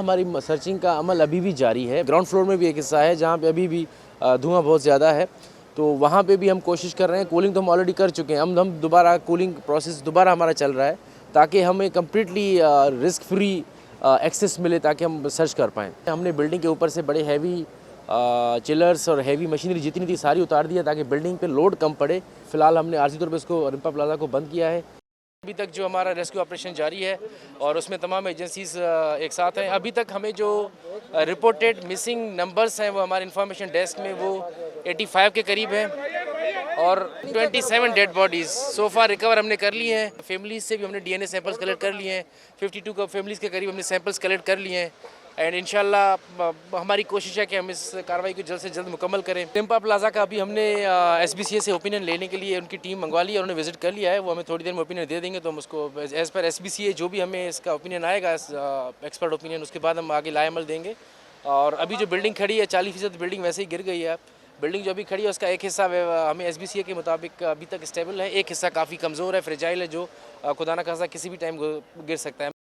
हमारी सर्चिंग का अमल अभी भी जारी है। ग्राउंड फ्लोर में भी एक हिस्सा है जहाँ पे अभी भी धुआं बहुत ज़्यादा है, तो वहाँ पे भी हम कोशिश कर रहे हैं। कूलिंग तो हम ऑलरेडी कर चुके हैं, हम दोबारा कूलिंग प्रोसेस दोबारा हमारा चल रहा है ताकि हमें कम्प्लीटली रिस्क फ्री एक्सेस मिले ताकि हम सर्च कर पाएँ। हमने बिल्डिंग के ऊपर से बड़े हैवी चिलर्स और हैवी मशीनरी जितनी थी सारी उतार दी है ताकि बिल्डिंग पे लोड कम पड़े। फिलहाल हमने आर्जी तौर पे इसको रिम्पा प्लाजा को बंद किया है। अभी तक जो हमारा रेस्क्यू ऑपरेशन जारी है और उसमें तमाम एजेंसीज एक साथ हैं। अभी तक हमें जो रिपोर्टेड मिसिंग नंबर्स हैं वो हमारे इंफॉर्मेशन डेस्क में वो 85 के करीब हैं और 27 डेड बॉडीज़ सो फार रिकवर हमने कर लिए हैं। फैमिलीज से भी हमने डीएनए सैंपल्स कलेक्ट कर लिए हैं। 52 का फैमिलीज़ के करीब हमने सैंपल्स कलेक्ट कर लिए हैं एंड इंशाल्लाह हमारी कोशिश है कि हम इस कार्रवाई को जल्द से जल्द मुकम्मल करें। रिम्पा प्लाजा का अभी हमने एसबीसीए से ओपिनियन लेने के लिए उनकी टीम मंगवा ली है, उन्होंने विजिट कर लिया है। वो हमें थोड़ी देर में ओपिनियन दे देंगे तो हम उसको एज़ पर एसबीसीए जो भी हमें इसका ओपिनियन आएगा एक्सपर्ट ओपिनियन, उसके बाद हम आगे लाएमल देंगे। और अभी जो बिल्डिंग खड़ी है 40% बिल्डिंग वैसे ही गिर गई है। बिल्डिंग जो अभी खड़ी है उसका एक हिस्सा हमें एसबीसीए के मुताबिक अभी तक स्टेबल है, एक हिस्सा काफ़ी कमज़ोर है, फ्रेजाइल है, जो खुदा न खास्ता किसी भी टाइम गिर सकता है।